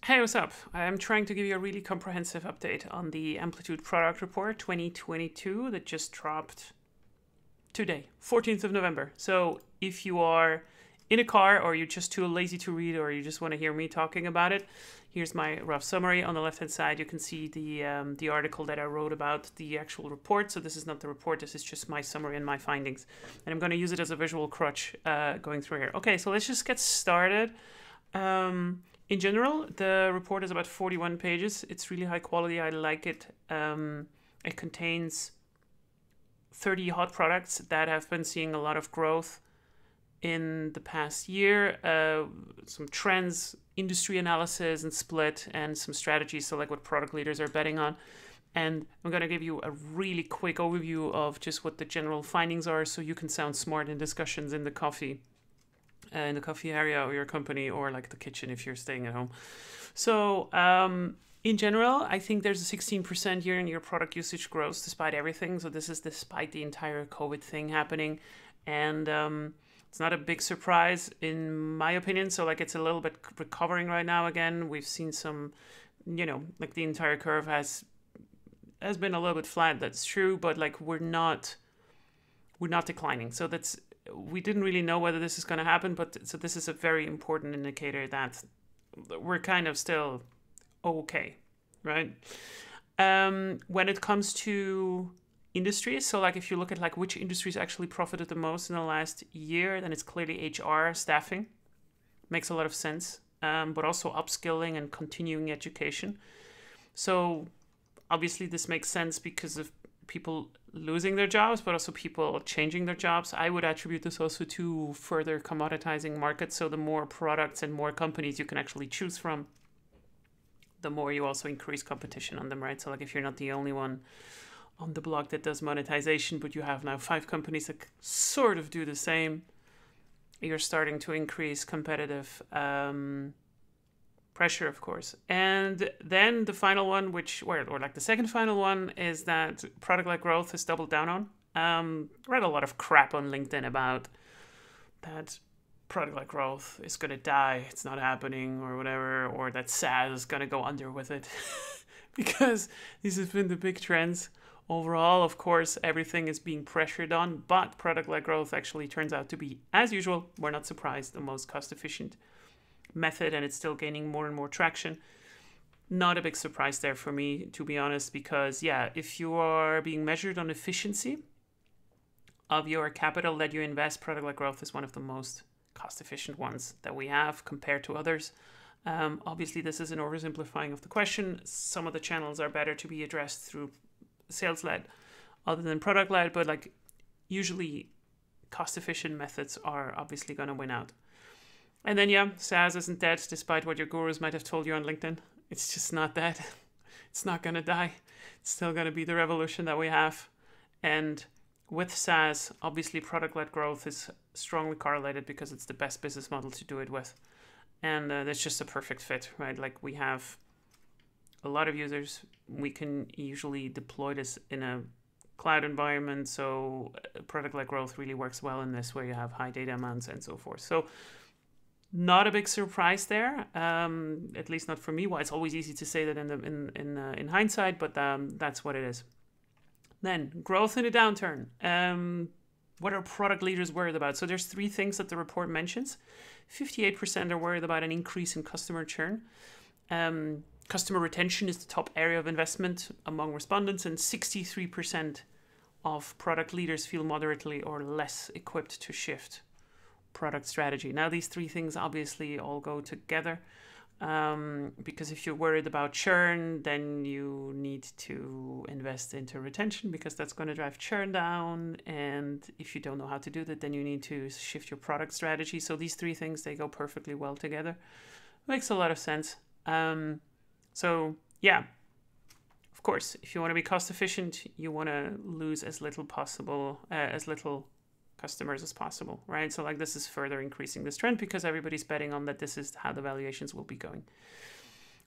Hey, what's up? I'm trying to give you a really comprehensive update on the Amplitude product report 2022 that just dropped today, 14th of November. So if you are in a car or you're just too lazy to read or you just want to hear me talking about it, here's my rough summary. On the left-hand side, you can see the article that I wrote about the actual report. So this is not the report. This is just my summary and my findings. And I'm going to use it as a visual crutch going through here. Okay, so let's just get started. In general, the report is about 41 pages. It's really high quality. I like it. It contains 30 hot products that have been seeing a lot of growth in the past year. Some trends, industry analysis and split, and some strategies. So like what product leaders are betting on. And I'm going to give you a really quick overview of just what the general findings are so you can sound smart in discussions in the coffee area or your company, or like the kitchen if you're staying at home. So in general, I think there's a 16% year-on-year product usage growth despite everything. So this is despite the entire COVID thing happening. And it's not a big surprise in my opinion. So like it's a little bit recovering right now again. We've seen some, like the entire curve has been a little bit flat. That's true. But like we're not declining. So we didn't really know whether this is going to happen, but so this is a very important indicator that we're kind of still okay, right? When it comes to industries, so like if you look at like which industries actually profited the most in the last year, then it's clearly HR, staffing, makes a lot of sense, but also upskilling and continuing education. So obviously this makes sense because of people losing their jobs, but also people changing their jobs. I would attribute this also to further commoditizing markets. So the more products and more companies you can actually choose from, the more you also increase competition on them, right? So like if you're not the only one on the block that does monetization, but you have now 5 companies that sort of do the same, you're starting to increase competitive pressure, of course. And then the final one, or like the second final one, is that product-led growth has doubled down on. Read a lot of crap on LinkedIn about that product-led growth is going to die, it's not happening, or whatever, or that SaaS is going to go under with it. Because these have been the big trends. Overall, of course, everything is being pressured on, but product-led growth actually turns out to be, as usual, we're not surprised, the most cost-efficient method, and it's still gaining more and more traction. Not a big surprise there for me, to be honest, because if you are being measured on efficiency of your capital that you invest, product-led growth is one of the most cost-efficient ones that we have compared to others. Obviously, this is an oversimplifying of the question. Some of the channels are better to be addressed through sales-led other than product-led, but like usually cost-efficient methods are obviously going to win out. And then, SaaS isn't dead, despite what your gurus might have told you on LinkedIn. It's just not dead. It's not going to die. It's still going to be the revolution that we have. And with SaaS, obviously, product-led growth is strongly correlated because it's the best business model to do it with. And that's just a perfect fit, right? Like we have a lot of users. We can usually deploy this in a cloud environment. So product-led growth really works well in this, where you have high data amounts and so forth. So not a big surprise there, at least not for me. Well, it's always easy to say that in hindsight, but that's what it is. Then growth in a downturn. What are product leaders worried about? So there's 3 things that the report mentions. 58% are worried about an increase in customer churn. Customer retention is the top area of investment among respondents, and 63% of product leaders feel moderately or less equipped to shift product strategy. Now, these 3 things obviously all go together, because if you're worried about churn, then you need to invest into retention, because that's going to drive churn down. And if you don't know how to do that, then you need to shift your product strategy. So these 3 things, they go perfectly well together. Makes a lot of sense. So of course, if you want to be cost efficient, you want to lose as little customers as possible, right? So like this is further increasing this trend because everybody's betting on that this is how the valuations will be going.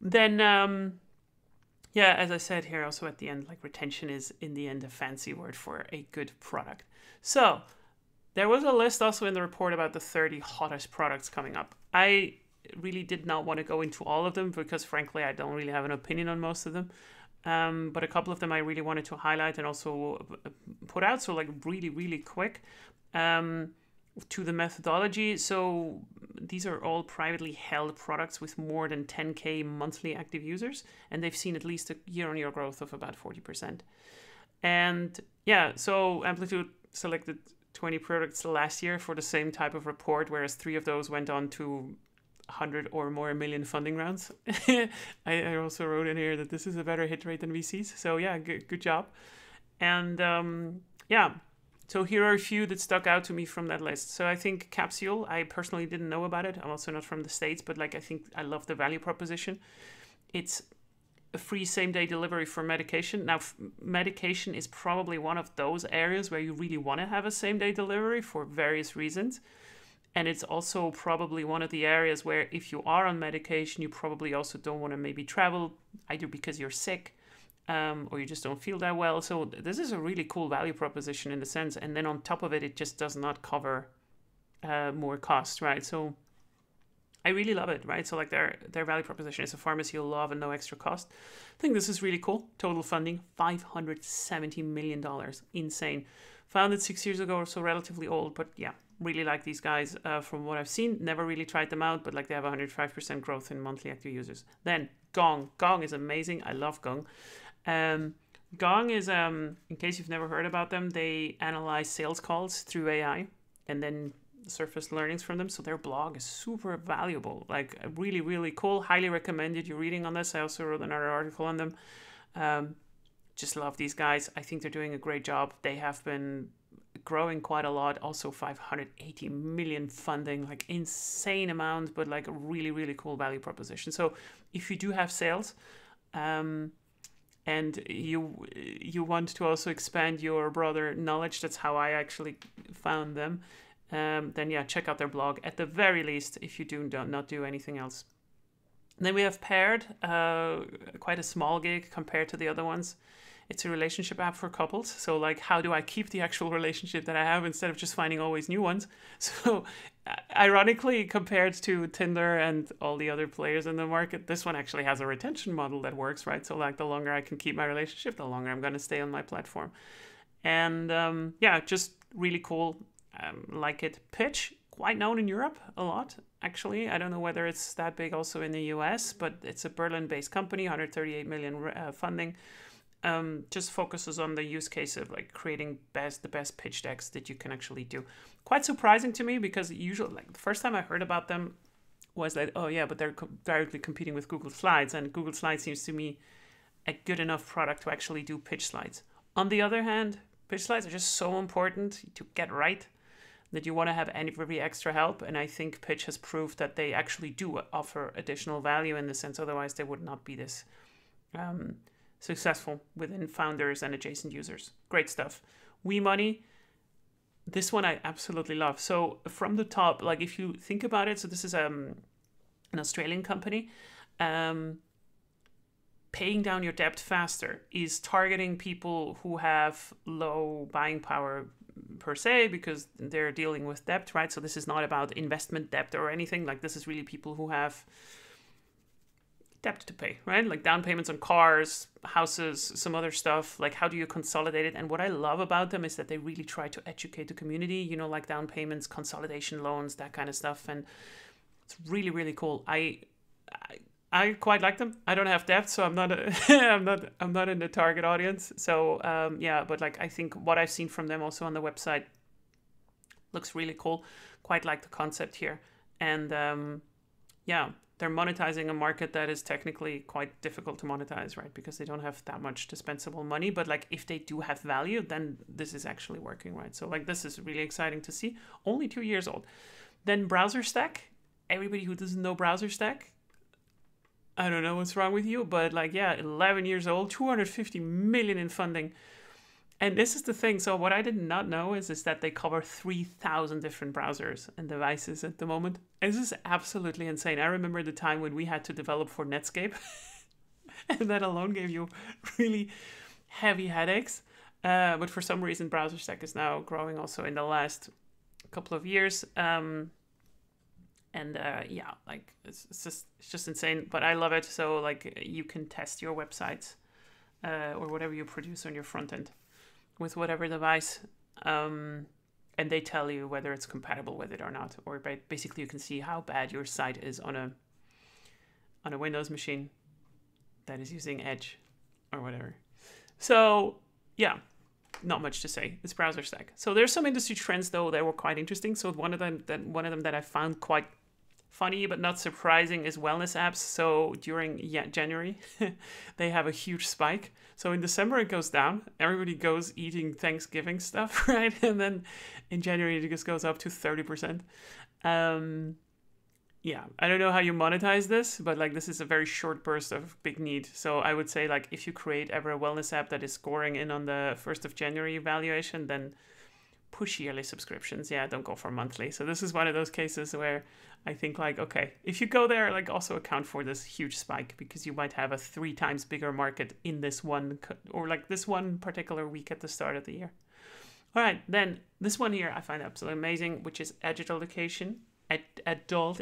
Then, as I said here also at the end, like retention is in the end a fancy word for a good product. So there was a list also in the report about the 30 hottest products coming up. I really did not want to go into all of them because frankly, I don't really have an opinion on most of them. But a couple of them I really wanted to highlight and also put out. So like really, really quick to the methodology. So these are all privately held products with more than 10K monthly active users. And they've seen at least a year-on-year growth of about 40%. And yeah, so Amplitude selected 20 products last year for the same type of report, whereas 3 of those went on to 100 or more million funding rounds. I also wrote in here that this is a better hit rate than VCs. So yeah, good job. And yeah, so here are a few that stuck out to me from that list. So I think Capsule, I personally didn't know about it. I'm also not from the States, but like I think I love the value proposition. It's a free same-day delivery for medication. Now, medication is probably one of those areas where you really want to have a same-day delivery for various reasons. And it's also probably one of the areas where if you are on medication, you probably also don't want to maybe travel, either because you're sick or you just don't feel that well. So this is a really cool value proposition in a sense. And then on top of it, it just does not cover more cost, right? So I really love it, right? So like their value proposition is a pharmacy you'll love and no extra cost. I think this is really cool. Total funding, $570 million. Insane. Founded 6 years ago, so relatively old, but yeah, really like these guys from what I've seen. Never really tried them out, but like they have 105% growth in monthly active users. Then Gong. Gong is amazing. I love Gong. Gong is, in case you've never heard about them, they analyze sales calls through AI and then surface learnings from them. So their blog is super valuable, like really, really cool. Highly recommended you reading on this. I also wrote another article on them. Just love these guys. I think they're doing a great job. They have been growing quite a lot. Also 580 million funding, like insane amount, but like a really, really cool value proposition. So if you do have sales, and you want to also expand your broader knowledge, that's how I actually found them, then yeah, check out their blog at the very least if you not do anything else. And then we have Paired, quite a small gig compared to the other ones. It's a relationship app for couples. So like, how do I keep the actual relationship that I have instead of just finding always new ones? So ironically, compared to Tinder and all the other players in the market, this one actually has a retention model that works, right? So like the longer I can keep my relationship, the longer I'm going to stay on my platform. And yeah, just really cool. Like it. Pitch, quite known in Europe a lot, actually. I don't know whether it's that big also in the US, but it's a Berlin-based company, 138 million funding. Just focuses on the use case of like creating the best pitch decks that you can actually do. Quite surprising to me because usually, like the first time I heard about them was that, oh yeah, but they're directly competing with Google Slides, and Google Slides seems to me a good enough product to actually do pitch slides. On the other hand, pitch slides are just so important to get right that you want to have every extra help. And I think Pitch has proved that they actually do offer additional value in the sense, otherwise they would not be this successful within founders and adjacent users. Great stuff. WeMoney, this one I absolutely love. So from the top, like if you think about it, so this is an Australian company. Paying down your debt faster is targeting people who have low buying power per se because they're dealing with debt, right? So this is not about investment debt or anything. Like this is really people who have debt to pay, right? Like down payments on cars, houses, some other stuff. Like how do you consolidate it? And what I love about them is that they really try to educate the community, you know, like down payments, consolidation loans, that kind of stuff. And it's really, really cool. I quite like them. I don't have debt, so I'm not I'm not in the target audience. So yeah, but like I think what I've seen from them also on the website looks really cool. Quite like the concept here. And yeah, they're monetizing a market that is technically quite difficult to monetize, right? Because they don't have that much dispensable money. But like if they do have value, then this is actually working, right? So like this is really exciting to see. Only 2 years old. Then Browser Stack. Everybody who doesn't know Browser Stack, I don't know what's wrong with you, but like, yeah, 11 years old, 250 million in funding. And this is the thing. So what I did not know is that they cover 3,000 different browsers and devices at the moment. And this is absolutely insane. I remember the time when we had to develop for Netscape and that alone gave you really heavy headaches. But for some reason, Browser Stack is now growing also in the last couple of years. And yeah, like it's just insane, but I love it. So like you can test your websites or whatever you produce on your front end with whatever device, and they tell you whether it's compatible with it or not. Or basically, you can see how bad your site is on a Windows machine that is using Edge or whatever. So yeah, not much to say. It's browser stack. So there's some industry trends though that were quite interesting. So one of them that I found quite funny but not surprising is wellness apps. So during January, they have a huge spike. So in December it goes down. Everybody goes eating Thanksgiving stuff, right? And then in January it just goes up to 30%. Yeah, I don't know how you monetize this, but like this is a very short burst of big need. So I would say like if you create ever a wellness app that is scoring in on the 1st of January evaluation, then push yearly subscriptions. Yeah, don't go for monthly. So this is one of those cases where I think like, okay, if you go there, like also account for this huge spike because you might have a 3 times bigger market in this one or like this one particular week at the start of the year. All right, then this one here I find absolutely amazing, which is adult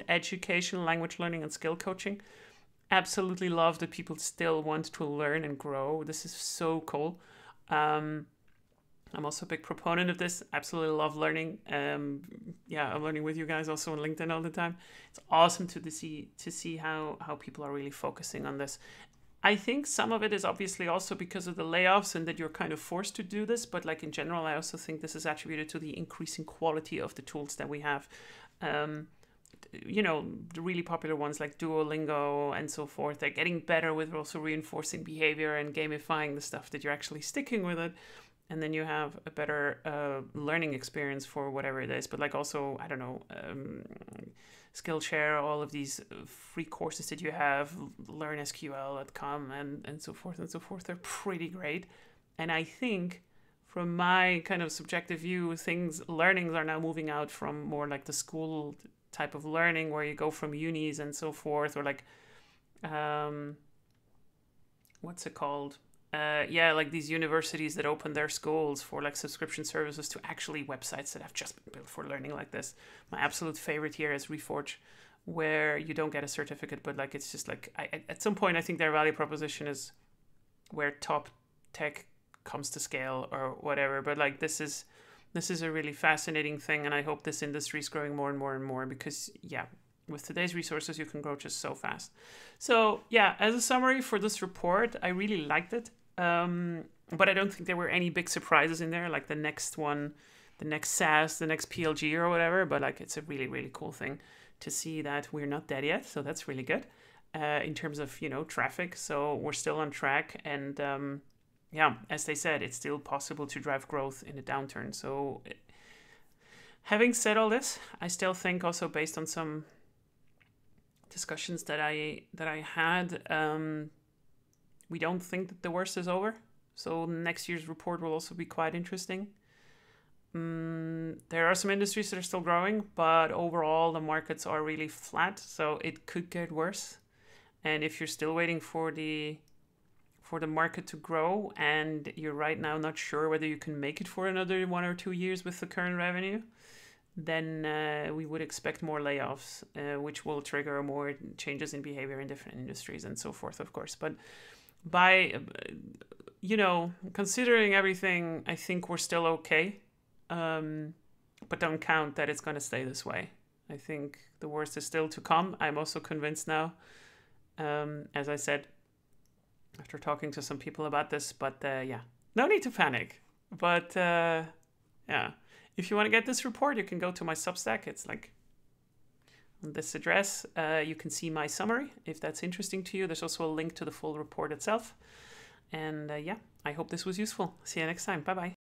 education, language learning, and skill coaching. Absolutely love that people still want to learn and grow. This is so cool. I'm also a big proponent of this. Absolutely love learning. Yeah, I'm learning with you guys also on LinkedIn all the time. It's awesome to see how people are really focusing on this. I think some of it is obviously also because of the layoffs and that you're kind of forced to do this. But like in general, I also think this is attributed to the increasing quality of the tools that we have. You know, the really popular ones like Duolingo and so forth, they're getting better with also reinforcing behavior and gamifying the stuff that you're actually sticking with it. And then you have a better learning experience for whatever it is. But like also, I don't know, Skillshare, all of these free courses that you have, learnsql.com and so forth and so forth, they're pretty great. And I think from my kind of subjective view, learnings are now moving out from more like the school type of learning where you go from unis and so forth, or like, what's it called? Yeah, like these universities that open their schools for like subscription services to actually websites that have just been built for learning like this. My absolute favorite here is Reforge, where you don't get a certificate, but like it's just like at some point I think their value proposition is where top tech comes to scale or whatever. But like this is a really fascinating thing, and I hope this industry is growing more and more and more because yeah, with today's resources you can grow just so fast. So yeah, as a summary for this report, I really liked it. But I don't think there were any big surprises in there, like the next one, the next SaaS, the next PLG or whatever. But like, it's a really, really cool thing to see that we're not dead yet. So that's really good in terms of, you know, traffic. So we're still on track. And yeah, as they said, it's still possible to drive growth in a downturn. So having said all this, I still think also based on some discussions that I had, we don't think that the worst is over. So next year's report will also be quite interesting. There are some industries that are still growing, but overall the markets are really flat. So it could get worse. And if you're still waiting for the market to grow and you're right now not sure whether you can make it for another 1 or 2 years with the current revenue, then we would expect more layoffs, which will trigger more changes in behavior in different industries and so forth, of course. But by, you know, considering everything, I think we're still okay. But don't count that it's going to stay this way. I think the worst is still to come. I'm also convinced now, as I said, after talking to some people about this, but yeah, no need to panic. But yeah, if you want to get this report, you can go to my Substack. It's like on this address. You can see my summary if that's interesting to you. There's also a link to the full report itself. And yeah, I hope this was useful. See you next time. Bye-bye.